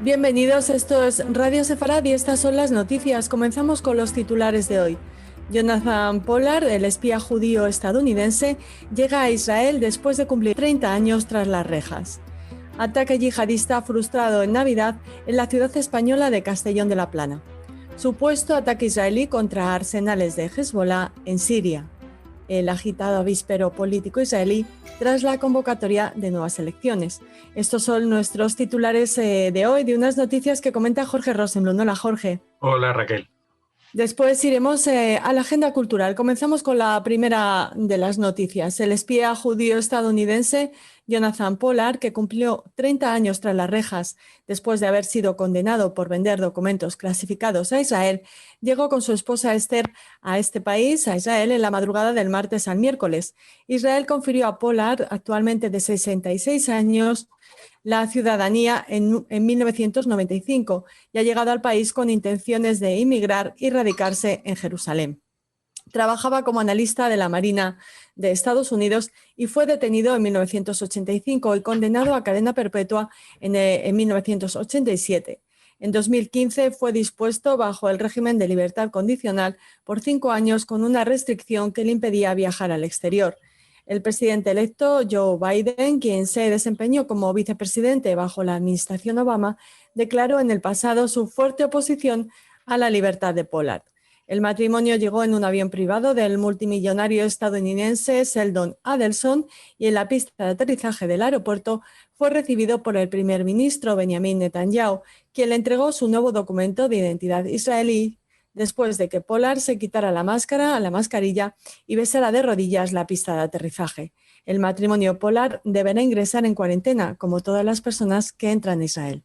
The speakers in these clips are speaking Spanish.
Bienvenidos, esto es Radio Sefarad y estas son las noticias. Comenzamos con los titulares de hoy. Jonathan Pollard, el espía judío estadounidense, llega a Israel después de cumplir 30 años tras las rejas. Ataque yihadista frustrado en Navidad en la ciudad española de Castellón de la Plana. Supuesto ataque israelí contra arsenales de Hezbollah en Siria. El agitado avíspero político israelí tras la convocatoria de nuevas elecciones. Estos son nuestros titulares de hoy, de unas noticias que comenta Jorge Rosenblum. Hola, Jorge. Hola, Raquel. Después iremos a la agenda cultural. Comenzamos con la primera de las noticias. El espía judío estadounidense Jonathan Pollard, que cumplió 30 años tras las rejas después de haber sido condenado por vender documentos clasificados a Israel, llegó con su esposa Esther a este país, a Israel, en la madrugada del martes al miércoles. Israel confirió a Pollard, actualmente de 66 años, la ciudadanía en 1995 y ha llegado al país con intenciones de inmigrar y radicarse en Jerusalén. Trabajaba como analista de la Marina de Estados Unidos y fue detenido en 1985 y condenado a cadena perpetua en 1987. En 2015 fue dispuesto bajo el régimen de libertad condicional por 5 años con una restricción que le impedía viajar al exterior. El presidente electo, Joe Biden, quien se desempeñó como vicepresidente bajo la administración Obama, declaró en el pasado su fuerte oposición a la libertad de Pollard. El matrimonio llegó en un avión privado del multimillonario estadounidense Sheldon Adelson y en la pista de aterrizaje del aeropuerto fue recibido por el primer ministro Benjamin Netanyahu, quien le entregó su nuevo documento de identidad israelí después de que Pollard se quitara la mascarilla y besara de rodillas la pista de aterrizaje. El matrimonio Pollard deberá ingresar en cuarentena, como todas las personas que entran a Israel.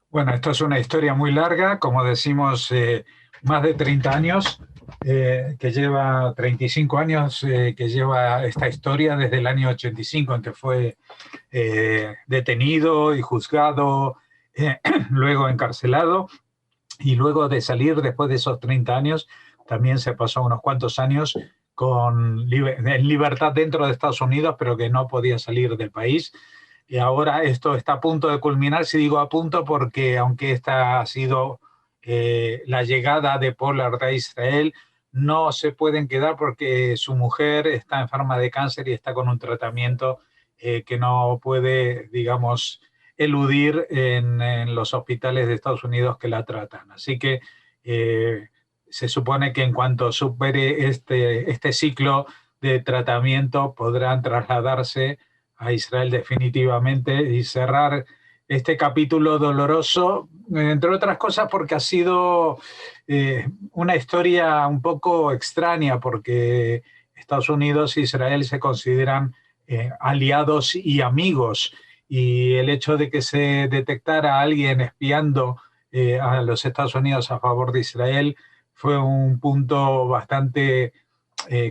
Bueno, esto es una historia muy larga, como decimos, más de 30 años, que lleva 35 años, que lleva esta historia desde el año 85, en que fue detenido y juzgado, luego encarcelado, y luego de salir, después de esos 30 años, también se pasó unos cuantos años en libertad dentro de Estados Unidos, pero que no podía salir del país. Y ahora esto está a punto de culminar. Si digo a punto porque aunque esta ha sido la llegada de Pollard a Israel, no se pueden quedar porque su mujer está enferma de cáncer y está con un tratamiento que no puede, digamos, eludir en los hospitales de Estados Unidos que la tratan. Así que se supone que en cuanto supere este ciclo de tratamiento podrán trasladarse a Israel definitivamente y cerrar este capítulo doloroso, entre otras cosas porque ha sido una historia un poco extraña, porque Estados Unidos e Israel se consideran aliados y amigos, y el hecho de que se detectara a alguien espiando a los Estados Unidos a favor de Israel fue un punto bastante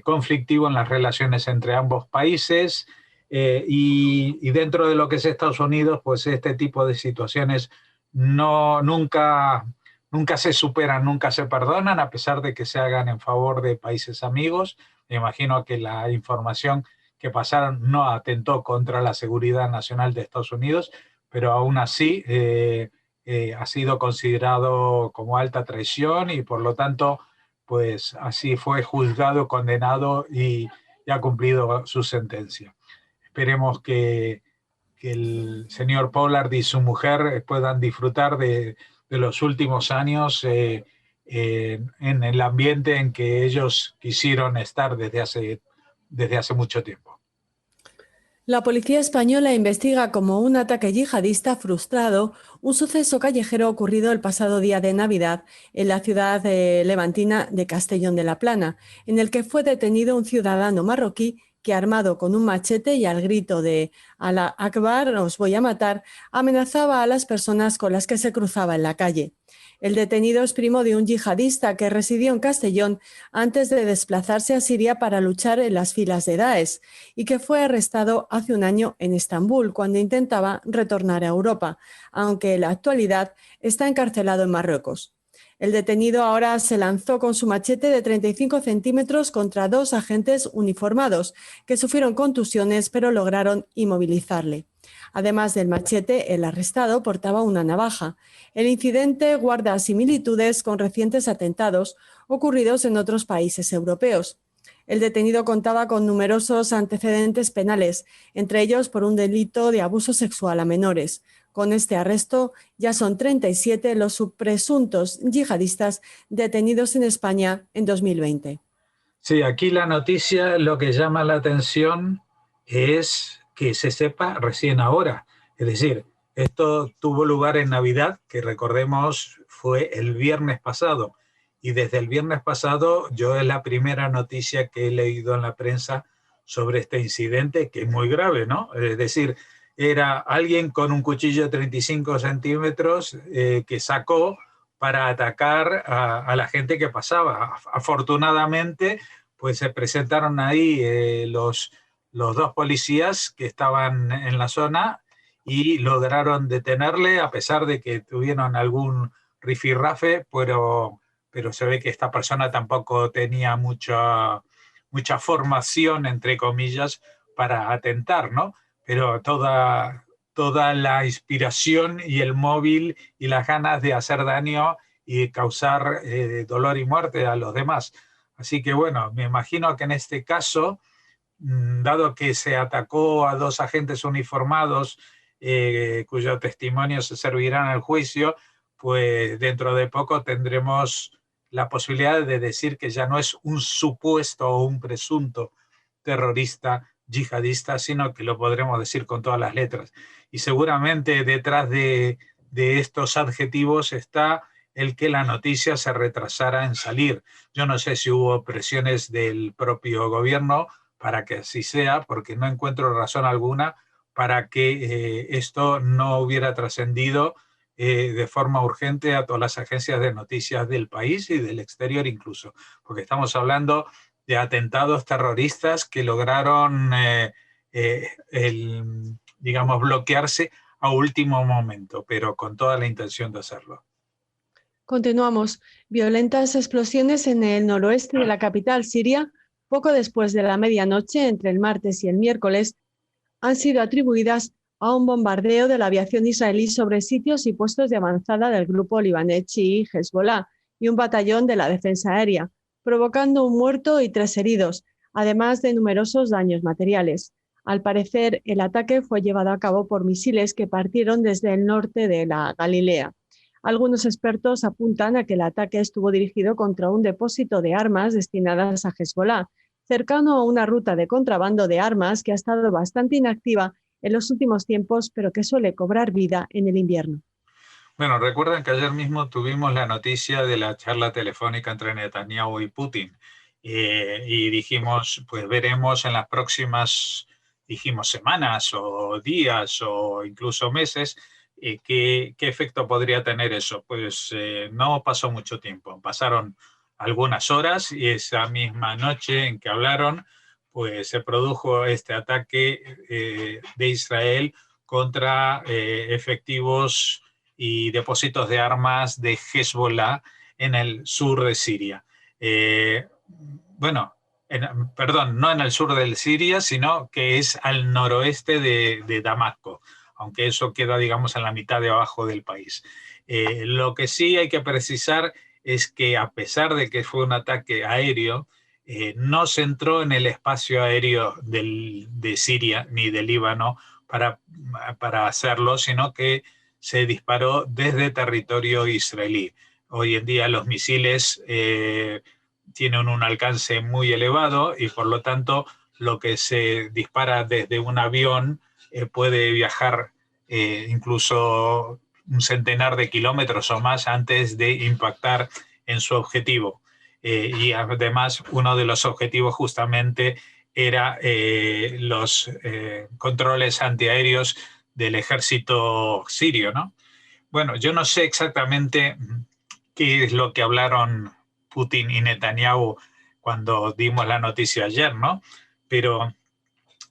conflictivo en las relaciones entre ambos países. Y dentro de lo que es Estados Unidos, pues este tipo de situaciones nunca se superan, nunca se perdonan, a pesar de que se hagan en favor de países amigos. Me imagino que la información que pasaron no atentó contra la seguridad nacional de Estados Unidos, pero aún así ha sido considerado como alta traición y por lo tanto, pues así fue juzgado, condenado y ha cumplido su sentencia. Esperemos que el señor Pollard y su mujer puedan disfrutar de los últimos años en el ambiente en que ellos quisieron estar desde hace mucho tiempo. La policía española investiga como un ataque yihadista frustrado un suceso callejero ocurrido el pasado día de Navidad en la ciudad levantina de Castellón de la Plana, en el que fue detenido un ciudadano marroquí que, armado con un machete y al grito de "Alá Akbar, os voy a matar", amenazaba a las personas con las que se cruzaba en la calle. El detenido es primo de un yihadista que residió en Castellón antes de desplazarse a Siria para luchar en las filas de Daesh y que fue arrestado hace un año en Estambul cuando intentaba retornar a Europa, aunque en la actualidad está encarcelado en Marruecos. El detenido ahora se lanzó con su machete de 35 centímetros contra 2 agentes uniformados que sufrieron contusiones pero lograron inmovilizarle. Además del machete, el arrestado portaba una navaja. El incidente guarda similitudes con recientes atentados ocurridos en otros países europeos. El detenido contaba con numerosos antecedentes penales, entre ellos por un delito de abuso sexual a menores. Con este arresto ya son 37 los presuntos yihadistas detenidos en España en 2020. Sí, aquí la noticia, lo que llama la atención es que se sepa recién ahora. Es decir, esto tuvo lugar en Navidad, que recordemos fue el viernes pasado. Y desde el viernes pasado yo es la primera noticia que he leído en la prensa sobre este incidente, que es muy grave, ¿no? Es decir, era alguien con un cuchillo de 35 centímetros que sacó para atacar a la gente que pasaba. Afortunadamente, pues se presentaron ahí los dos policías que estaban en la zona y lograron detenerle a pesar de que tuvieron algún rifirrafe, pero se ve que esta persona tampoco tenía mucha formación, entre comillas, para atentar, ¿no? Pero toda la inspiración y el móvil y las ganas de hacer daño y causar dolor y muerte a los demás. Así que bueno, me imagino que en este caso, dado que se atacó a dos agentes uniformados cuyo testimonio se servirá en el juicio, pues dentro de poco tendremos la posibilidad de decir que ya no es un supuesto o un presunto terrorista yihadista, sino que lo podremos decir con todas las letras. Y seguramente detrás de estos adjetivos está el que la noticia se retrasara en salir. Yo no sé si hubo presiones del propio gobierno para que así sea, porque no encuentro razón alguna para que esto no hubiera trascendido de forma urgente a todas las agencias de noticias del país y del exterior incluso, porque estamos hablando de atentados terroristas que lograron, digamos, bloquearse a último momento, pero con toda la intención de hacerlo. Continuamos. Violentas explosiones en el noroeste de la capital siria, poco después de la medianoche entre el martes y el miércoles, han sido atribuidas a un bombardeo de la aviación israelí sobre sitios y puestos de avanzada del grupo libanés chií Hezbollah y un batallón de la defensa aérea, provocando un muerto y 3 heridos, además de numerosos daños materiales. Al parecer, el ataque fue llevado a cabo por misiles que partieron desde el norte de la Galilea. Algunos expertos apuntan a que el ataque estuvo dirigido contra un depósito de armas destinadas a Hezbollah, cercano a una ruta de contrabando de armas que ha estado bastante inactiva en los últimos tiempos, pero que suele cobrar vida en el invierno. Bueno, recuerdan que ayer mismo tuvimos la noticia de la charla telefónica entre Netanyahu y Putin y dijimos, pues veremos en las próximas, dijimos, semanas o días o incluso meses qué efecto podría tener eso. Pues no pasó mucho tiempo, pasaron algunas horas y esa misma noche en que hablaron, pues se produjo este ataque de Israel contra efectivos y depósitos de armas de Hezbollah en el sur de Siria. Bueno, perdón, no en el sur de Siria, sino que es al noroeste de Damasco, aunque eso queda, digamos, en la mitad de abajo del país. Lo que sí hay que precisar es que a pesar de que fue un ataque aéreo, no se entró en el espacio aéreo de Siria ni de Líbano para hacerlo, sino que se disparó desde territorio israelí. Hoy en día los misiles tienen un alcance muy elevado y por lo tanto lo que se dispara desde un avión puede viajar incluso un centenar de kilómetros o más antes de impactar en su objetivo. Y además uno de los objetivos justamente era los controles antiaéreos del ejército sirio, ¿no? Bueno, yo no sé exactamente qué es lo que hablaron Putin y Netanyahu cuando dimos la noticia ayer, ¿no? Pero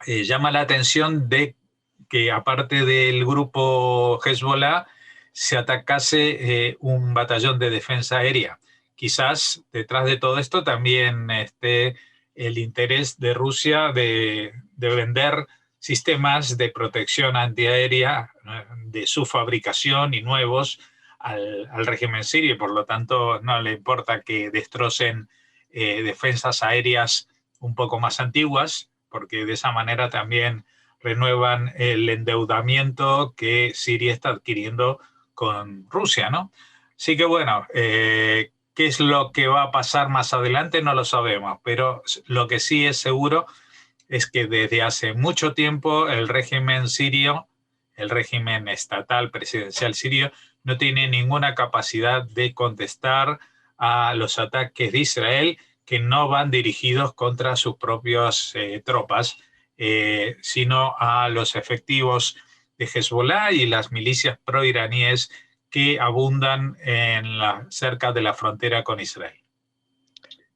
llama la atención de que aparte del grupo Hezbollah se atacase un batallón de defensa aérea. Quizás detrás de todo esto también esté el interés de Rusia de vender sistemas de protección antiaérea de su fabricación y nuevos al régimen sirio. Por lo tanto, no le importa que destrocen defensas aéreas un poco más antiguas, porque de esa manera también renuevan el endeudamiento que Siria está adquiriendo con Rusia, ¿no? Así que bueno, ¿qué es lo que va a pasar más adelante? No lo sabemos, pero lo que sí es seguro es que desde hace mucho tiempo el régimen sirio, el régimen estatal presidencial sirio, no tiene ninguna capacidad de contestar a los ataques de Israel que no van dirigidos contra sus propias tropas, sino a los efectivos de Hezbollah y las milicias proiraníes que abundan cerca de la frontera con Israel.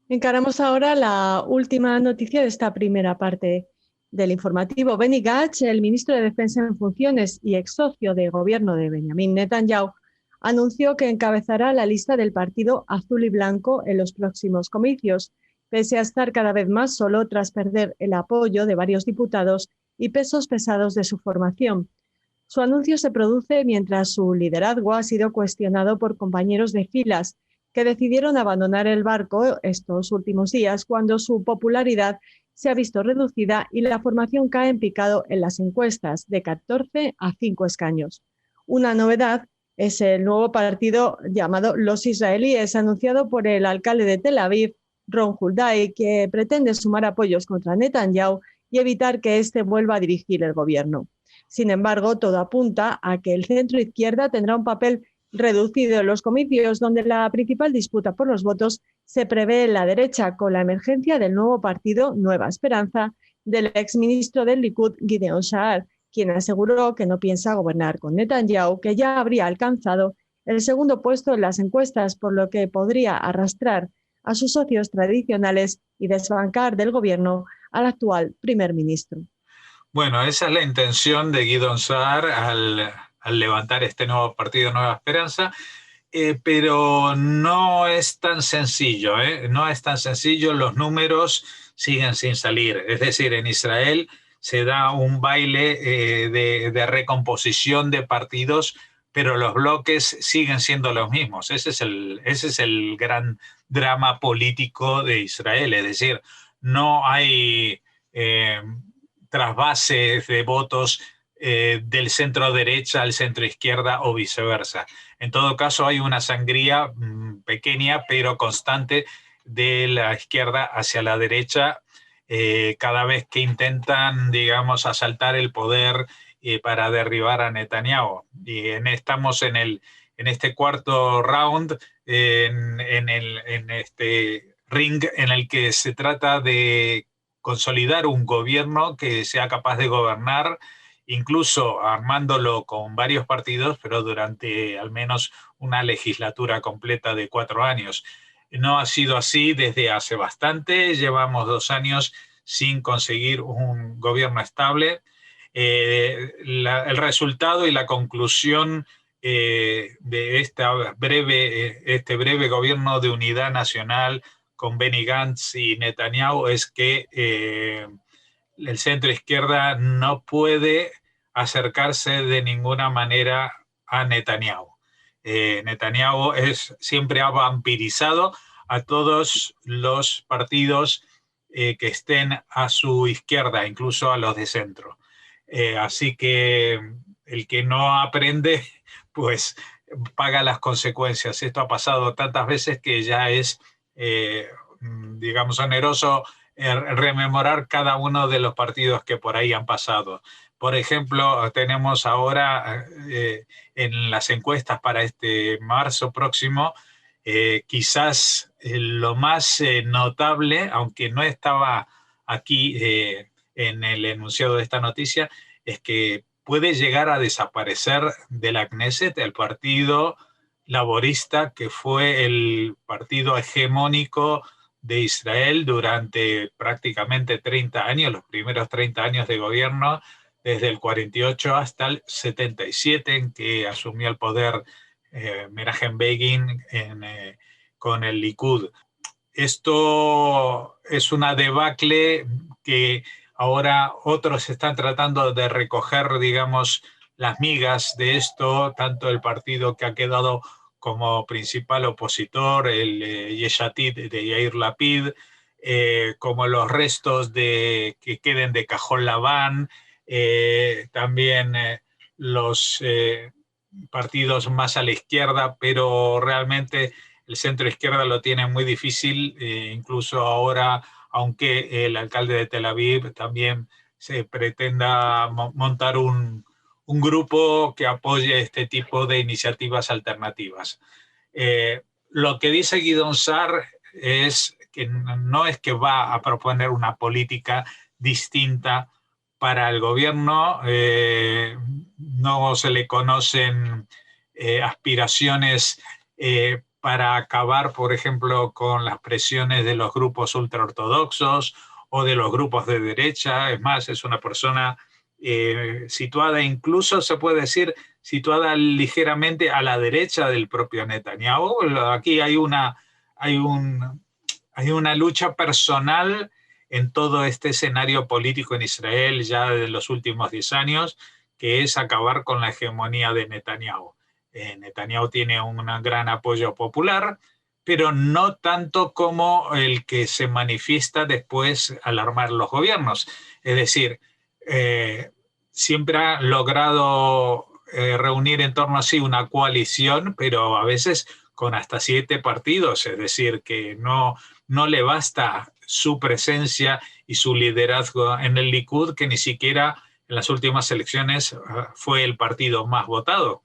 Encaramos ahora la última noticia de esta primera parte del informativo. Benny Gantz, el ministro de Defensa en funciones y ex socio de gobierno de Benjamin Netanyahu, anunció que encabezará la lista del Partido Azul y Blanco en los próximos comicios, pese a estar cada vez más solo tras perder el apoyo de varios diputados y pesos pesados de su formación. Su anuncio se produce mientras su liderazgo ha sido cuestionado por compañeros de filas que decidieron abandonar el barco estos últimos días cuando su popularidad se ha visto reducida y la formación cae en picado en las encuestas de 14 a 5 escaños. Una novedad es el nuevo partido llamado Los Israelíes, anunciado por el alcalde de Tel Aviv, Ron Huldai, que pretende sumar apoyos contra Netanyahu y evitar que éste vuelva a dirigir el gobierno. Sin embargo, todo apunta a que el centro izquierda tendrá un papel reducido en los comicios, donde la principal disputa por los votos se prevé en la derecha, con la emergencia del nuevo partido Nueva Esperanza del exministro del Likud, Gideon Sa'ar, quien aseguró que no piensa gobernar con Netanyahu, que ya habría alcanzado el segundo puesto en las encuestas, por lo que podría arrastrar a sus socios tradicionales y desbancar del gobierno al actual primer ministro. Bueno, esa es la intención de Gideon Sa'ar al levantar este nuevo partido Nueva Esperanza, pero no es tan sencillo, no es tan sencillo, los números siguen sin salir. Es decir, en Israel se da un baile de recomposición de partidos, pero los bloques siguen siendo los mismos. Ese es el gran drama político de Israel, es decir, no hay trasvases de votos del centro derecha al centro izquierda o viceversa. En todo caso, hay una sangría pequeña pero constante de la izquierda hacia la derecha cada vez que intentan, digamos, asaltar el poder para derribar a Netanyahu. Y estamos en este cuarto round, en este ring en el que se trata de consolidar un gobierno que sea capaz de gobernar, incluso armándolo con varios partidos, pero durante al menos una legislatura completa de 4 años. No ha sido así desde hace bastante, llevamos 2 años sin conseguir un gobierno estable. El resultado y la conclusión de este breve gobierno de unidad nacional con Benny Gantz y Netanyahu es que el centro izquierda no puede acercarse de ninguna manera a Netanyahu. Netanyahu siempre ha vampirizado a todos los partidos que estén a su izquierda, incluso a los de centro. Así que el que no aprende, pues paga las consecuencias. Esto ha pasado tantas veces que ya es, digamos, oneroso rememorar cada uno de los partidos que por ahí han pasado. Por ejemplo, tenemos ahora en las encuestas para este marzo próximo, quizás lo más notable, aunque no estaba aquí en el enunciado de esta noticia, es que puede llegar a desaparecer de la Knesset el partido laborista, que fue el partido hegemónico de Israel durante prácticamente 30 años, los primeros 30 años de gobierno, desde el 48 hasta el 77, en que asumió el poder Menachem Begin con el Likud. Esto es una debacle que ahora otros están tratando de recoger, digamos, las migas de esto, tanto el partido que ha quedado como principal opositor, el Yesh Atid de Yair Lapid, como los restos que queden de Cajol Laván, también los partidos más a la izquierda, pero realmente el centro izquierda lo tiene muy difícil, incluso ahora, aunque el alcalde de Tel Aviv también se pretenda montar un grupo que apoye este tipo de iniciativas alternativas. Lo que dice Guidón Sar es que no es que va a proponer una política distinta para el gobierno, no se le conocen aspiraciones para acabar, por ejemplo, con las presiones de los grupos ultraortodoxos o de los grupos de derecha. Es más, es una persona situada, incluso se puede decir, situada ligeramente a la derecha del propio Netanyahu. Aquí hay una lucha personal en todo este escenario político en Israel ya de los últimos 10 años, que es acabar con la hegemonía de Netanyahu. Netanyahu tiene un gran apoyo popular, pero no tanto como el que se manifiesta después al armar los gobiernos. Es decir, siempre ha logrado reunir en torno a sí una coalición, pero a veces con hasta 7 partidos, es decir, que no le basta su presencia y su liderazgo en el Likud, que ni siquiera en las últimas elecciones fue el partido más votado.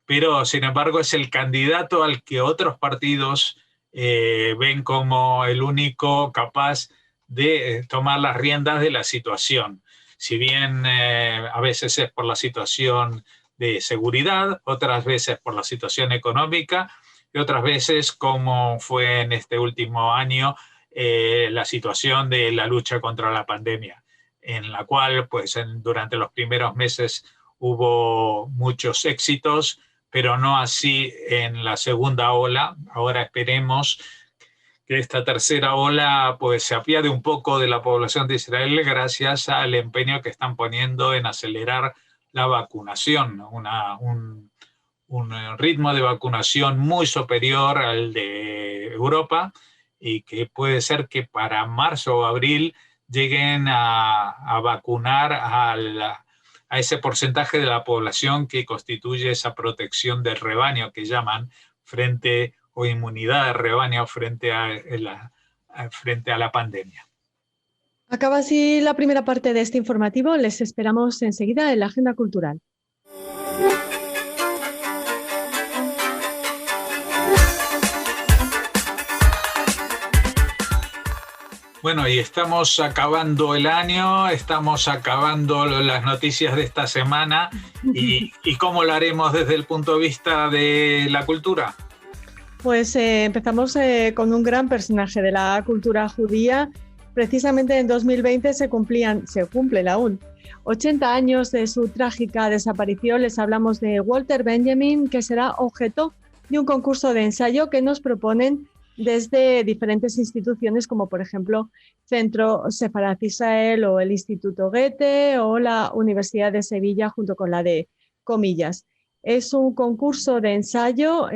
Pero, sin embargo, es el candidato al que otros partidos ven como el único capaz de tomar las riendas de la situación. Si bien a veces es por la situación de seguridad, otras veces por la situación económica y otras veces, como fue en este último año, la situación de la lucha contra la pandemia, en la cual pues, durante los primeros meses hubo muchos éxitos, pero no así en la segunda ola. Ahora esperemos que esta tercera ola pues, se apiade un poco de la población de Israel gracias al empeño que están poniendo en acelerar la vacunación, un ritmo de vacunación muy superior al de Europa, y que puede ser que para marzo o abril lleguen a vacunar a ese porcentaje de la población que constituye esa protección del rebaño que llaman, o inmunidad de rebaño frente a la pandemia. Acaba así la primera parte de este informativo. Les esperamos enseguida en la Agenda Cultural. Bueno, y estamos acabando el año, estamos acabando las noticias de esta semana y ¿cómo lo haremos desde el punto de vista de la cultura? Pues empezamos con un gran personaje de la cultura judía. Precisamente en 2020 se cumplen aún 80 años de su trágica desaparición. Les hablamos de Walter Benjamin, que será objeto de un concurso de ensayo que nos proponen desde diferentes instituciones, como por ejemplo Centro Sefarat Israel o el Instituto Goethe o la Universidad de Sevilla junto con la de Comillas. Es un concurso de ensayo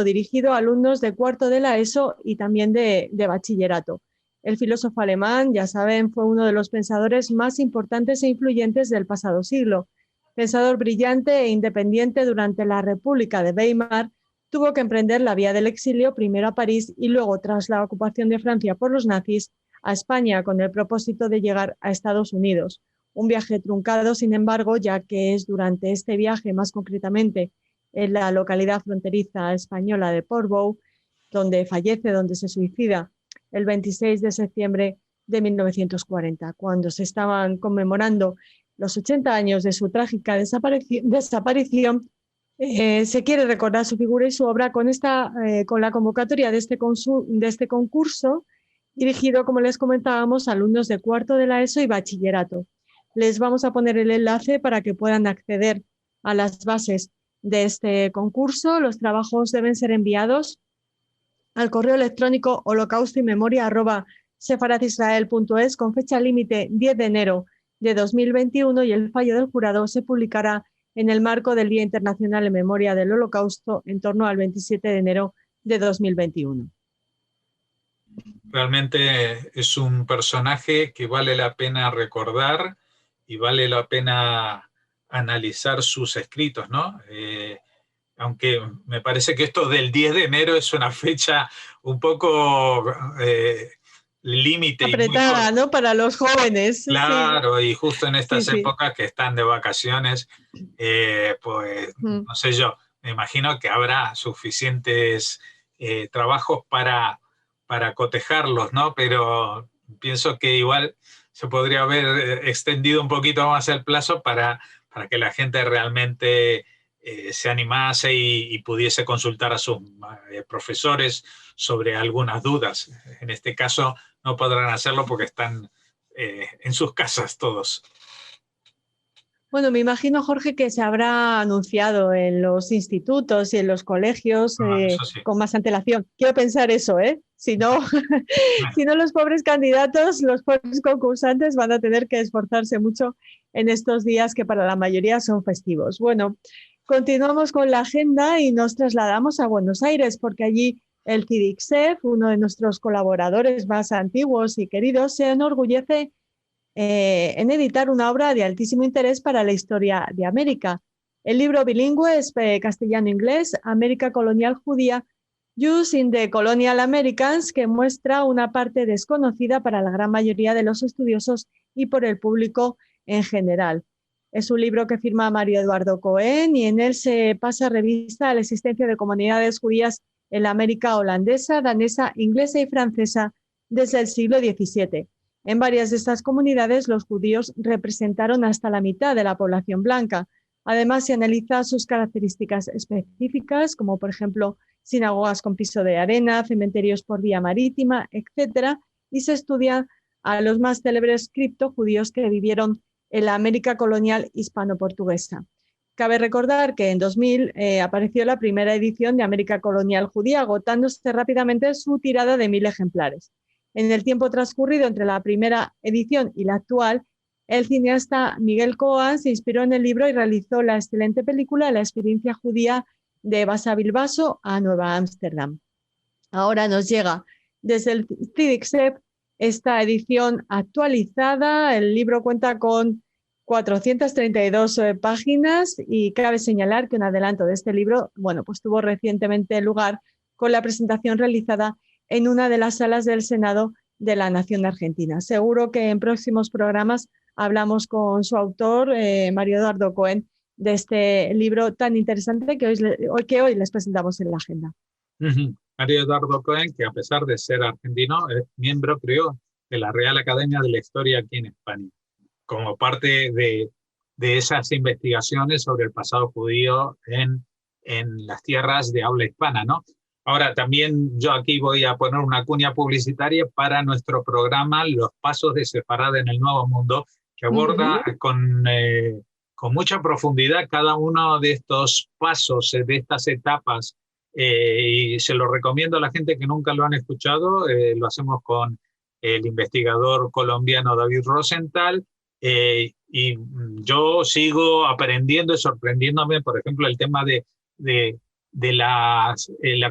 dirigido a alumnos de cuarto de la ESO y también de bachillerato. El filósofo alemán, ya saben, fue uno de los pensadores más importantes e influyentes del pasado siglo. Pensador brillante e independiente durante la República de Weimar, tuvo que emprender la vía del exilio, primero a París y luego, tras la ocupación de Francia por los nazis, a España con el propósito de llegar a Estados Unidos. Un viaje truncado, sin embargo, ya que es durante este viaje, más concretamente en la localidad fronteriza española de Portbou, donde fallece, donde se suicida el 26 de septiembre de 1940, cuando se estaban conmemorando los 80 años de su trágica desaparición. Se quiere recordar su figura y su obra con la convocatoria de este concurso, dirigido, como les comentábamos, a alumnos de cuarto de la ESO y bachillerato. Les vamos a poner el enlace para que puedan acceder a las bases de este concurso. Los trabajos deben ser enviados al correo electrónico holocaustoymemoria sefaradisrael.es, con fecha límite 10 de enero de 2021, y el fallo del jurado se publicará en el marco del Día Internacional en Memoria del Holocausto en torno al 27 de enero de 2021. Realmente es un personaje que vale la pena recordar y vale la pena analizar sus escritos, ¿no? Aunque me parece que esto del 10 de enero es una fecha un poco límite y muy Apretada, corta. ¿no? Para los jóvenes, Claro, y justo en sí, estas sí. épocas que están de vacaciones, pues no sé yo, me imagino que habrá suficientes trabajos para cotejarlos, ¿no? Pero pienso que igual se podría haber extendido un poquito más el plazo para que la gente realmente se animase y pudiese consultar a sus profesores sobre algunas dudas. En este caso no podrán hacerlo porque están en sus casas todos. Bueno, me imagino, Jorge, que se habrá anunciado en los institutos y en los colegios Eso sí. con más antelación. Quiero pensar eso, ¿eh? Si no, si no, los pobres candidatos, los pobres concursantes van a tener que esforzarse mucho en estos días que para la mayoría son festivos. Bueno, continuamos con la agenda y nos trasladamos a Buenos Aires, porque allí el CIDICSEF, uno de nuestros colaboradores más antiguos y queridos, se enorgullece en editar una obra de altísimo interés para la historia de América. El libro bilingüe es castellano-inglés, América colonial judía, Jews in the Colonial Americans, que muestra una parte desconocida para la gran mayoría de los estudiosos y por el público en general. Es un libro que firma Mario Eduardo Cohen y en él se pasa revista a la existencia de comunidades judías en la América holandesa, danesa, inglesa y francesa desde el siglo XVII. En varias de estas comunidades, los judíos representaron hasta la mitad de la población blanca. Además, se analiza sus características específicas, como por ejemplo sinagogas con piso de arena, cementerios por vía marítima, etc. Y se estudian a los más célebres criptojudíos que vivieron en la América colonial hispano-portuguesa. Cabe recordar que en 2000 apareció la primera edición de América colonial judía, agotándose rápidamente su tirada de 1000 ejemplares. En el tiempo transcurrido entre la primera edición y la actual, el cineasta Miguel Coan se inspiró en el libro y realizó la excelente película La experiencia judía de Basavilbaso a Nueva Ámsterdam. Ahora nos llega desde el CIDICSEF esta edición actualizada. El libro cuenta con 432 páginas y cabe señalar que un adelanto de este libro, pues tuvo recientemente lugar con la presentación realizada en una de las salas del Senado de la Nación Argentina. Seguro que en próximos programas hablamos con su autor, Mario Eduardo Cohen, de este libro tan interesante que hoy les presentamos en la agenda. Mario Eduardo Cohen, que a pesar de ser argentino, es miembro, creo, de la Real Academia de la Historia aquí en España, como parte de esas investigaciones sobre el pasado judío en las tierras de habla hispana, ¿no? Ahora, también yo aquí voy a poner una cuña publicitaria para nuestro programa Los Pasos de Sefarad en el Nuevo Mundo, que aborda con mucha profundidad cada uno de estos pasos, de estas etapas, y se lo recomiendo a la gente que nunca lo han escuchado. Lo hacemos con el investigador colombiano David Rosenthal, y yo sigo aprendiendo y sorprendiéndome, por ejemplo, el tema de la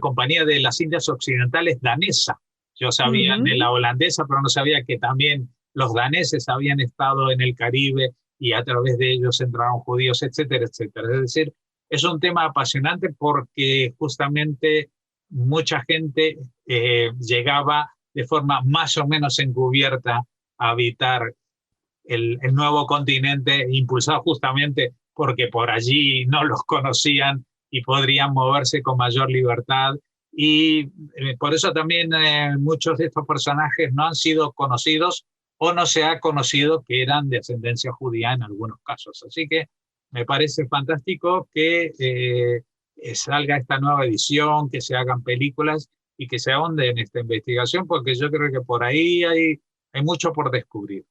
Compañía de las Indias Occidentales danesa. Yo sabía de la holandesa, pero no sabía que también los daneses habían estado en el Caribe y a través de ellos entraron judíos, etcétera, etcétera. Es decir, es un tema apasionante porque justamente mucha gente llegaba de forma más o menos encubierta a habitar el nuevo continente, impulsado justamente porque por allí no los conocían y podrían moverse con mayor libertad. Y por eso también muchos de estos personajes no han sido conocidos o no se ha conocido que eran de ascendencia judía en algunos casos. Así que me parece fantástico que salga esta nueva edición, que se hagan películas y que se ahonde en esta investigación, porque yo creo que por ahí hay mucho por descubrir.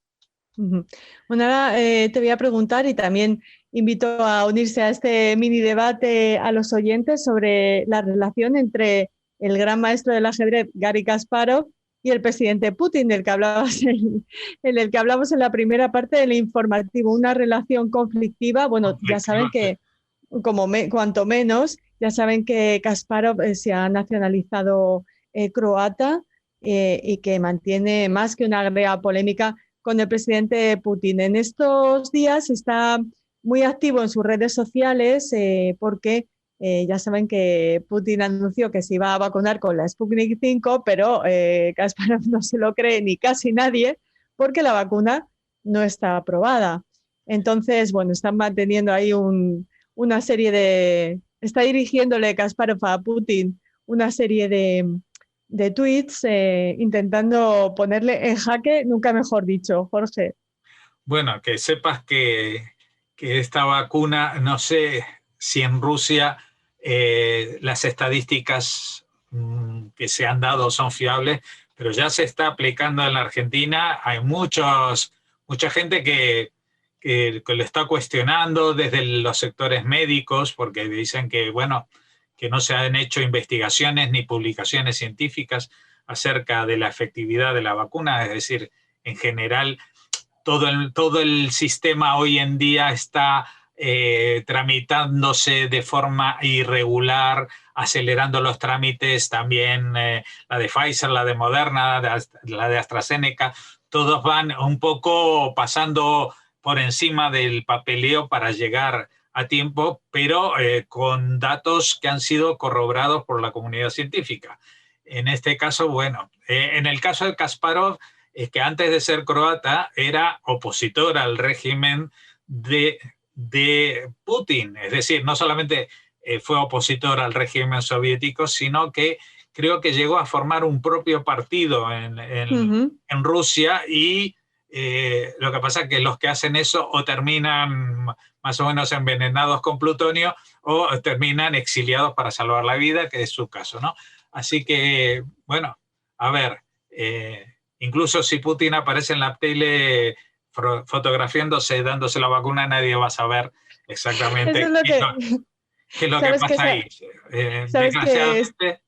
Bueno, ahora te voy a preguntar y también invito a unirse a este mini debate a los oyentes sobre la relación entre el gran maestro del ajedrez Garry Kasparov y el presidente Putin, del que hablabas en el que hablamos en la primera parte del informativo, una relación conflictiva. Bueno, ya saben que cuanto menos, ya saben que Kasparov se ha nacionalizado croata y que mantiene más que una agria polémica con el presidente Putin. En estos días está muy activo en sus redes sociales porque ya saben que Putin anunció que se iba a vacunar con la Sputnik 5, pero Kasparov no se lo cree ni casi nadie porque la vacuna no está aprobada. Entonces, bueno, están manteniendo ahí una serie de... Está dirigiéndole Kasparov a Putin una serie de tweets intentando ponerle en jaque, nunca mejor dicho, Jorge. Bueno, que sepas que esta vacuna, no sé si en Rusia las estadísticas que se han dado son fiables, pero ya se está aplicando en la Argentina. Hay mucha gente que lo está cuestionando desde los sectores médicos, porque dicen que, bueno, que no se han hecho investigaciones ni publicaciones científicas acerca de la efectividad de la vacuna. Es decir, en general, todo el sistema hoy en día está tramitándose de forma irregular, acelerando los trámites, también la de Pfizer, la de Moderna, la de AstraZeneca, todos van un poco pasando por encima del papeleo para llegar a tiempo, pero con datos que han sido corroborados por la comunidad científica. En este caso, bueno, en el caso de Kasparov, es que antes de ser croata era opositor al régimen de Putin. Es decir, no solamente fue opositor al régimen soviético, sino que creo que llegó a formar un propio partido en Rusia y lo que pasa es que los que hacen eso o terminan más o menos envenenados con plutonio o terminan exiliados para salvar la vida, que es su caso, ¿no? Así que, bueno, a ver, incluso si Putin aparece en la tele fotografiándose, dándose la vacuna, nadie va a saber exactamente qué es lo que pasa ahí. Desgraciadamente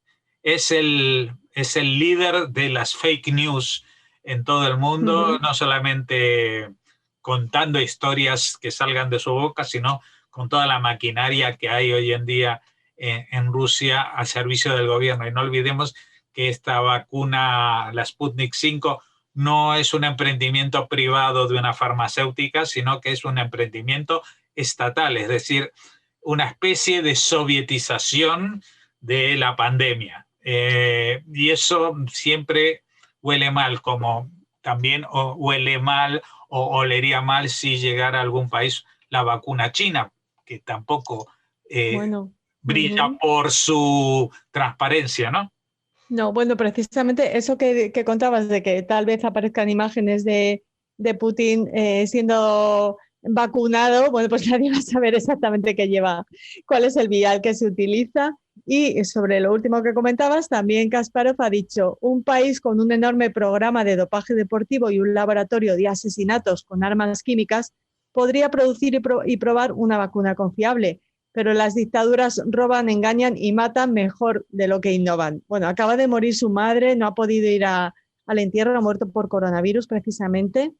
es el líder de las fake news en todo el mundo, no solamente contando historias que salgan de su boca, sino con toda la maquinaria que hay hoy en día en Rusia al servicio del gobierno. Y no olvidemos que esta vacuna, la Sputnik 5, no es un emprendimiento privado de una farmacéutica, sino que es un emprendimiento estatal, es decir, una especie de sovietización de la pandemia. Y eso siempre huele mal, como también huele mal o olería mal si llegara a algún país la vacuna china, que tampoco brilla por su transparencia, ¿no? No, bueno, precisamente eso que contabas de que tal vez aparezcan imágenes de Putin siendo vacunado, bueno, pues nadie va a saber exactamente qué lleva, cuál es el vial que se utiliza. Y sobre lo último que comentabas, también Kasparov ha dicho, un país con un enorme programa de dopaje deportivo y un laboratorio de asesinatos con armas químicas podría producir y probar una vacuna confiable. Pero las dictaduras roban, engañan y matan mejor de lo que innovan. Bueno, acaba de morir su madre, no ha podido ir al entierro, ha muerto por coronavirus precisamente,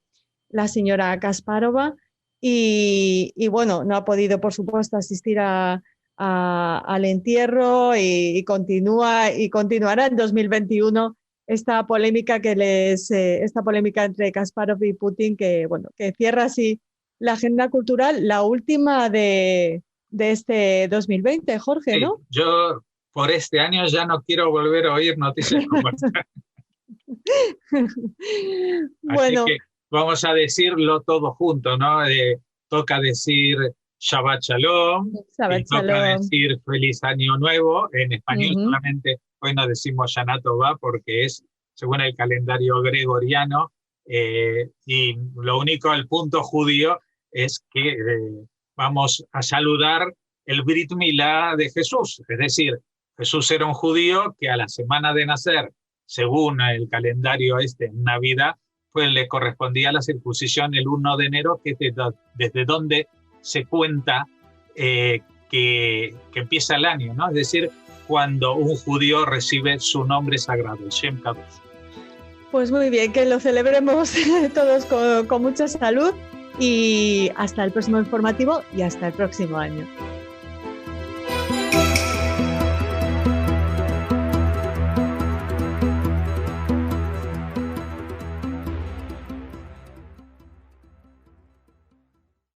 la señora Kasparova, y bueno, no ha podido, por supuesto, asistir al entierro y continuará en 2021 esta polémica esta polémica entre Kasparov y Putin que cierra así la agenda cultural, la última de este 2020, Jorge, ¿no? Sí, yo por este año ya no quiero volver a oír noticias como esta. Bueno. Así que vamos a decirlo todo junto, ¿no? Toca decir Shabbat Shalom, toca decir Feliz Año Nuevo. En español solamente hoy no decimos Shana Tova porque es según el calendario gregoriano. Y lo único, el punto judío, es que vamos a saludar el Brit Milá de Jesús. Es decir, Jesús era un judío que a la semana de nacer, según el calendario Navidad, pues le correspondía la circuncisión el 1 de enero, que desde donde se cuenta que empieza el año, ¿no? Es decir, cuando un judío recibe su nombre sagrado, el Shem Kadosh. Pues muy bien, que lo celebremos todos con mucha salud y hasta el próximo informativo y hasta el próximo año.